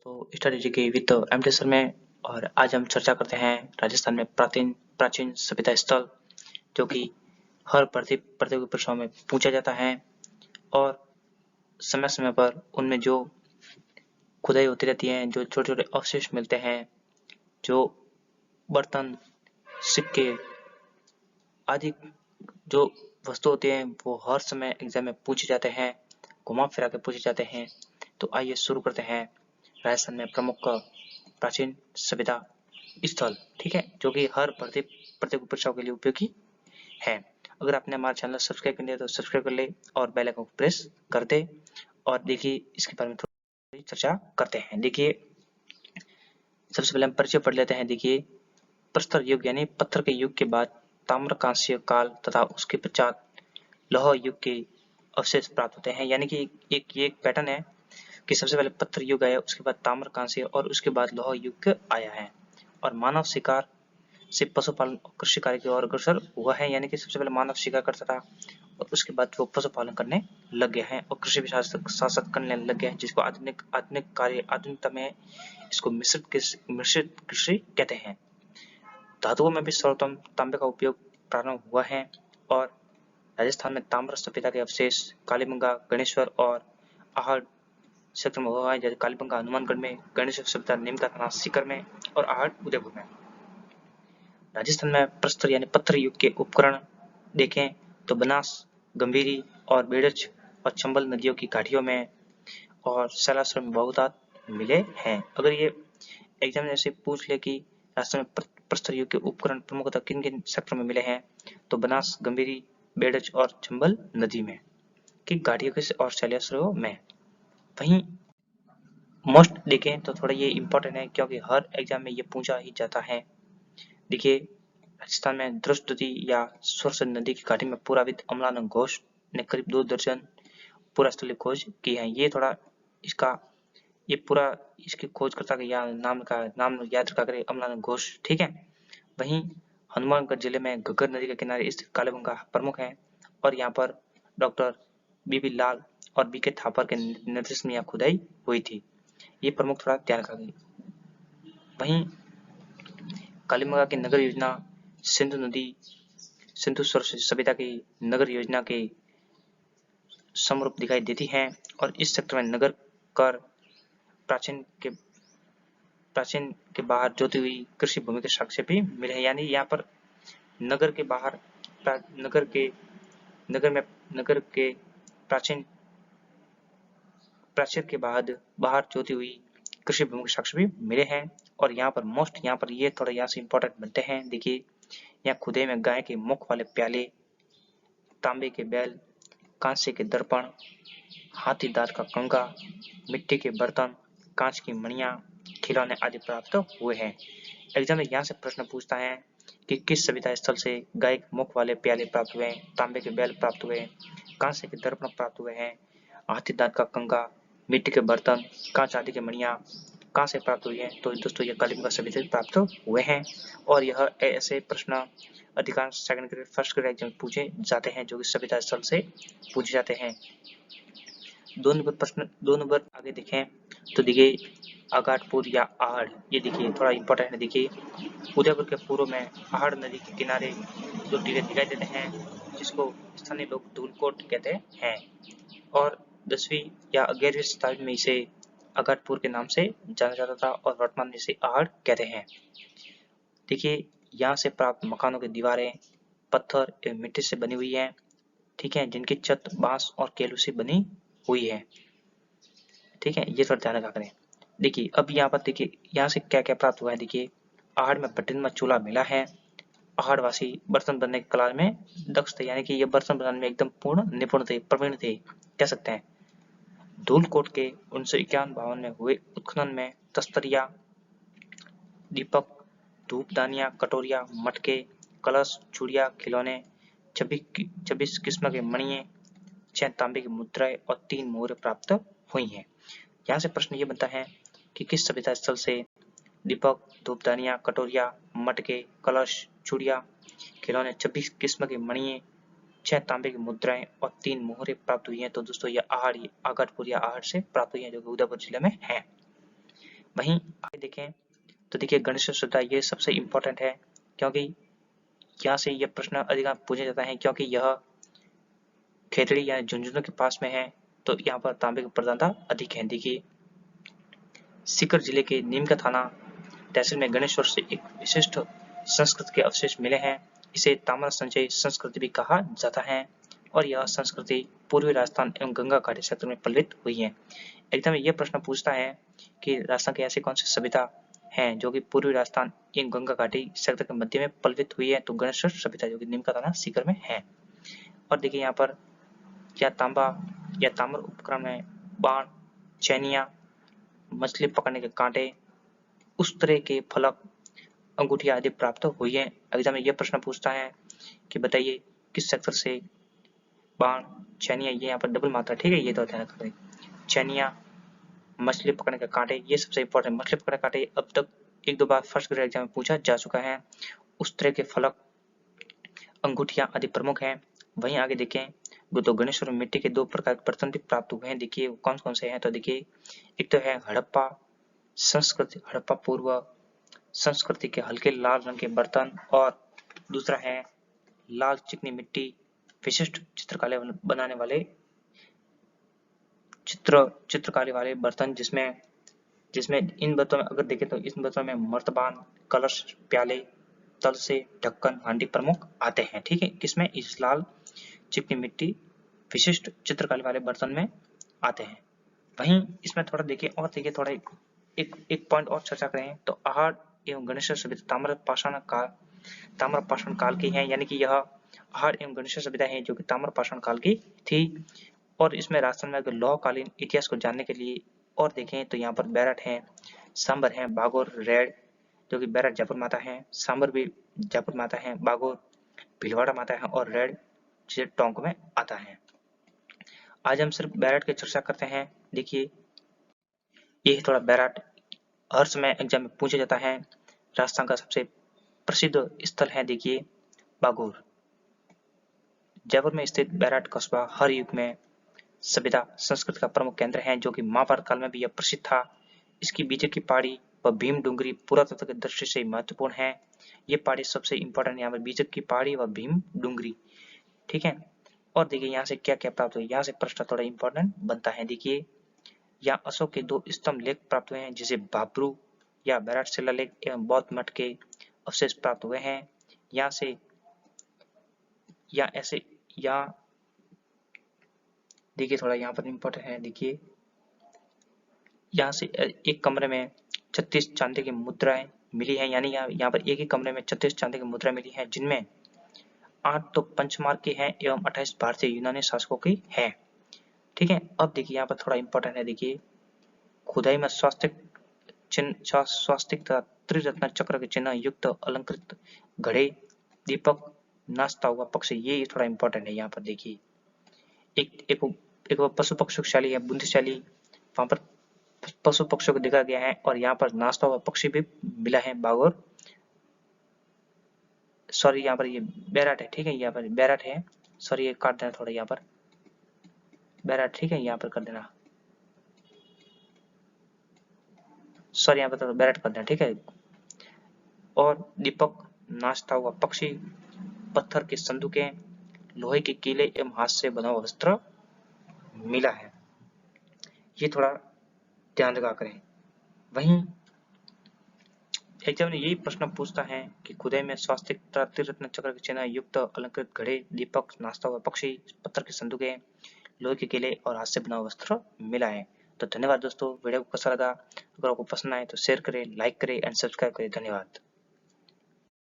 दोस्तों study ji with MT sir में। और आज हम चर्चा करते हैं राजस्थान में प्राचीन सभ्यता स्थल, जो कि हर प्रतियोगी परीक्षाओं में पूछा जाता है और समय समय पर उनमें जो खुदाई होती रहती है, जो छोटे छोटे अवशेष मिलते हैं, जो बर्तन, सिक्के आदि जो वस्तु होती हैं, वो हर समय एग्जाम में पूछे जाते हैं, घुमा फिरा के पूछे जाते हैं। तो आइए शुरू करते हैं राजस्थान में प्रमुख प्राचीन सभ्यता स्थल, ठीक है, जो कि हर प्रतियोगी परीक्षाओं के लिए उपयोगी है। अगर आपने हमारा चैनल सब्सक्राइब कर लिया तो सब्सक्राइब कर ले और बेल आइकन को प्रेस कर दे। और देखिए इसके बारे में थोड़ी चर्चा करते हैं। देखिए सबसे पहले हम परिचय पढ़ लेते हैं। देखिए प्रस्तर युग यानी पत्थर के युग के बाद ताम्र कांस्य काल तथा उसके पश्चात लौह युग के अवशेष प्राप्त होते हैं। यानी कि ये एक पैटर्न है कि सबसे पहले पत्थर युग आया, उसके बाद ताम्र कांस्य और उसके बाद लौह युग आया है। और मानव शिकार से पशुपालन और कृषि कार्य की ओर अग्रसर हुआ है। यानी कि सबसे पहले मानव शिकार करता था और उसके बाद वो पशुपालन करने लग गया है और कृषि भी शासक करने लग गया है, जिसको आधुनिकता में इसको मिश्रित कृषि कहते हैं। धातुओं में भी सर्वोत्तम तांबे का उपयोग प्रारंभ हुआ है और राजस्थान में ताम्र सभ्यता के अवशेष कालीबंगा, गणेश्वर और आहड़ क्षेत्र में हुआ है। जैसे कालीबंगा हनुमानगढ़ में, गणेश्वर सभ्यता नीमका थाना सीकर में और आहड़ उदयपुर में। राजस्थान में प्रस्तर यानी पत्थर युग के उपकरण देखें तो बनास, गंभीरी और बेड़च और चंबल नदियों की घाटियों में और सैलासर में बहुतायत मिले हैं। अगर ये एग्जाम ऐसे पूछ ले कि राजस्थान में प्रस्तर युग के उपकरण प्रमुखतः किन किन सेक्टर में मिले हैं, तो बनास, गंभीरी, बेड़च और चंबल नदी में की घाटियों के और सैलासरों में। वहीं मोस्ट देखें तो थोड़ा ये इंपॉर्टेंट है क्योंकि हर एग्जाम में ये पूछा ही जाता है। देखिए राजस्थान में द्रुष्टुति या सुरसद नदी की घाटी में पुराविद अमलानंद घोष ने करीब 2 दर्जन पुरास्थलीय खोज की है। ये थोड़ा इसकी खोजकर्ता का नाम याद रखा करें, अमलानंद घोष, ठीक है। वहीं हनुमानगढ़ जिले में घग्गर नदी के किनारे स्थित कालीबंगा प्रमुख है और यहाँ पर डॉक्टर बीबी लाल और बीके थापर के निर्देशन में खुदाई हुई थी। ये प्रमुख थोड़ा ध्यान रखा गई। वहीं कालीबंगा की नगर योजना सिंधु सभ्यता की नगर योजना के समरूप दिखाई देती है और इस सेक्टर में नगर कर प्राचीन के बाहर जोती हुई कृषि भूमि के साक्ष्य भी मिले हैं। यानी यहाँ पर नगर के बाहर नगर के प्राचीर के बाद बाहर जोती हुई कृषि भूमि के साक्ष्य भी मिले हैं। और यहाँ पर ये थोड़ा यहाँ से इंपॉर्टेंट बनते हैं। देखिए यहाँ खुदे में गाय के मुख वाले प्याले, तांबे के बैल, कांसे के दर्पण, हाथी दांत का कंगा, मिट्टी के बर्तन, कांच की मणियां, खिलौने आदि प्राप्त हुए हैं। एग्जाम में यहाँ से प्रश्न पूछता है कि किस सभ्यता स्थल से गाय के मुख वाले प्याले प्राप्त हुए हैं, तांबे के बैल प्राप्त हुए हैं, कांसे के दर्पण प्राप्त हुए हैं, हाथी दांत का कंगा, मिट्टी के बर्तन, कांच आदि की मणियां कहाँ से प्राप्त हुई है। तो दोस्तों ये कालीबंगा सभ्यता से प्राप्त हुए हैं और यह ऐसे प्रश्न अधिकांश second grade, first grade exam पूछे जाते हैं, जो कि सभ्यता स्थल से पूछे जाते हैं। 2 नंबर आगे देखें तो देखिए आगाटपुर या आहड़, ये देखिए थोड़ा इंपॉर्टेंट है। देखिए उदयपुर के पूर्व में आहड़ नदी के किनारे 2 टीले दिखाई देते हैं, जिसको स्थानीय लोग धूलकोट कहते हैं और 10वीं या 11वीं शताब्दी में इसे आगाटपुर के नाम से जाना जाता था और वर्तमान में इसे आहड़ कहते हैं। देखिए यहाँ से प्राप्त मकानों की दीवारें पत्थर एवं मिट्टी से बनी हुई है, ठीक है, जिनकी छत बांस और केलू से बनी हुई है, ठीक है, ये थोड़ा ध्यान रखा करें। देखिए अब यहाँ पर देखिए यहाँ से क्या क्या प्राप्त हुआ है। देखिए आहड़ में बटनमा चूल्हा मिला है। आहड़वासी बर्तन बनने की कला में दक्ष थे, यानी कि ये बर्तन बनाने में एकदम पूर्ण निपुण थे, प्रवीण थे, कह सकते हैं। धूलकोट के 1951-52 में हुए उत्खनन में तस्तरिया, दीपक, धूपदानियां, कटोरिया, मटके, कलश, चूड़िया, खिलौने, 26 किस्म के मणिये, 6 तांबे की मुद्राएं और 3 मोहरें प्राप्त हुई हैं। यहाँ से प्रश्न ये बनता है कि किस सभ्यता स्थल से दीपक, धूपदानियां, कटोरिया, मटके, कलश, चूड़िया, खिलौने, 26 किस्म के मणिये, 6 तांबे की मुद्राएं और 3 मोहरें प्राप्त हुई हैं। तो दोस्तों ये आगाटपुर या आहड़ से प्राप्त हुई है, जो कि उदयपुर जिले में है। वहीं आगे देखें तो देखिए गणेश सुविधा ये सबसे इम्पोर्टेंट है, क्योंकि यहाँ से यह प्रश्न अधिकांश पूछा जाता है, क्योंकि यह खेतड़ी या झुंझुनू के पास में है, तो यहाँ पर तांबे की प्रधानता अधिक है। देखिए सीकर जिले के नीम का थाना तहसील में गणेश्वर से एक विशिष्ट संस्कृति के अवशेष मिले हैं। इसे ताम्र संचय संस्कृति भी कहा जाता है और यह संस्कृति पूर्वी राजस्थान एवं गंगा घाटी क्षेत्र में पल्लित हुई है। एकदम यह प्रश्न पूछता है कि राजस्थान की ऐसी कौन सी सभ्यता है जो कि पूर्वी राजस्थान एवं गंगा घाटी क्षेत्र के मध्य में पल्लित हुई है, तो गणेश्वर सभ्यता जो कि नीम का थाना सीकर में है। और देखिए यहाँ पर क्या तांबा या ताम्र उपकरण में बाण, चैनिया, मछली पकड़ने के कांटे, उस तरह के फलक, अंगूठिया आदि प्राप्त हुई है। एग्जाम में यह प्रश्न पूछता है कि बताइए किस सेक्टर से बाण, चैनिया, ये यहाँ पर डबल मात्रा, ठीक है, ये तो ध्यान रखें। चैनिया, मछली पकड़ने के कांटे, ये सबसे इंपॉर्टेंट। मछली पकड़ने के कांटे अब तक एक दो बार फर्स्ट ग्रेड एग्जाम में पूछा जा चुका है। उस तरह के फलक, अंगूठिया आदि प्रमुख हैं। वहीं आगे देखें तो गणेश्वर में मिट्टी के दो प्रकार के बर्तन भी प्राप्त हुए हैं। देखिए कौन कौन से हैं, तो देखिए एक तो है हड़प्पा संस्कृति, हड़प्पा पूर्व संस्कृति के हल्के लाल रंग के बर्तन, और दूसरा है लाल चिकनी मिट्टी विशिष्ट चित्रकला बनाने वाले चित्रकारी वाले बर्तन, जिसमें इन बर्तनों में अगर देखें तो इन बर्तनों में मर्तबान, कलश, प्याले, तल से ढक्कन, हांडी प्रमुख आते हैं। ठीक है, किसमें, इस लाल चिकनी मिट्टी विशिष्ट चित्रकला वाले बर्तन में आते हैं। वहीं इसमें थोड़ा देखिए और देखिए थोड़ा एक पॉइंट और चर्चा करें तो आहार एवं गणेश सभ्यता ताम्रपाषाण काल की है, यानी कि यह आहार एवं गणेश सभ्यता है जो कि ताम्रपाषाण काल की थी। और इसमें राजस्थान में अगर लौहकालीन इतिहास को जानने के लिए और देखें तो यहाँ पर बैरट है, सांबर है, बागोर, रेड जो कि बैरट जयपुर माता है, सांबर भी जयपुर माता है, बागोर भीलवाड़ा माता है और रेड जिसे टोंक में आता है। आज हम सिर्फ बैरट की चर्चा करते हैं। देखिए ये थोड़ा बैरट हर समय एग्जाम में पूछा जाता है। राजस्थान का सबसे प्रसिद्ध स्थल है देखिए बागोर। जयपुर में स्थित बैरट कस्बा हर युग में सभ्यता संस्कृति का प्रमुख केंद्र है, जो कि महाभारत काल में भी यह प्रसिद्ध था। इसकी बीजक की पहाड़ी व भीम डूंगरी पुरातत्व की दृष्टि से महत्वपूर्ण है। ये पहाड़ी सबसे इंपॉर्टेंट यहाँ पर बीजक की पहाड़ी व भीम डूंगरी, ठीक है। और देखिए यहाँ से क्या क्या प्राप्त हुआ, यहाँ से प्रश्न थोड़ा इंपॉर्टेंट बनता है। देखिए यहाँ अशोक के 2 स्तंभ लेख प्राप्त हुए हैं, जिसे बाबरू या बैरट शिलालेख एवं बौद्ध मठ के अवशेष प्राप्त हुए हैं। यहाँ से या ऐसे यहाँ देखिए थोड़ा यहाँ पर इंपॉर्टेंट है। देखिए यहाँ से एक कमरे में 36 चांदी की मुद्राएं मिली है, यानी यहाँ पर एक ही कमरे में 36 चांदी की मुद्रा मिली है, जिनमें 8 तो पंचमार्क की है एवं 28 भारतीय यूनानी शासकों की है। ठीक है, अब देखिए यहाँ पर थोड़ा इंपॉर्टेंट है। देखिए खुदाई में स्वास्तिक चिन्ह, स्वास्तिक तथा त्रिरत्न चक्र के चिन्ह युक्त अलंकृत घड़े, दीपक, नाचता हुआ पक्षी, ये थोड़ा इंपॉर्टेंट है। यहाँ पर देखिए एक पशु पक्षी शैली है बुंदीशैली, वहां पर पशु पक्षियों को दिखाया गया है और यहाँ पर नाचता हुआ पक्षी भी मिला है बागोर, सॉरी यहाँ पर ये बैरट है, ठीक है, यहाँ पर बैरट है, सॉरी ये काट देना थोड़ा, यहाँ पर बैरट, ठीक है, यहाँ पर कर देना, सॉरी यहाँ पर बैरट कर देना, ठीक है। और दीपक, नाचता हुआ पक्षी, पत्थर के संदूकें, लोहे के कीले एवं हाथ से बना हुआ वस्त्र मिला है। ये थोड़ा ध्यान रखा करें। वहीं एग्जाम में यही प्रश्न पूछता है कि खुदाई में स्वास्तिक त्रिरत्न चक्र के चिन्ह युक्त अलंकृत घड़े, दीपक, नाचता हुआ पक्षी, पत्थर के संदूकें, लोहे के किले और हाथ से बना हुआ वस्त्र मिला है। तो धन्यवाद दोस्तों, वीडियो को कैसा लगा, अगर आपको पसंद आए तो शेयर करें, लाइक करें एंड सब्सक्राइब करें। धन्यवाद।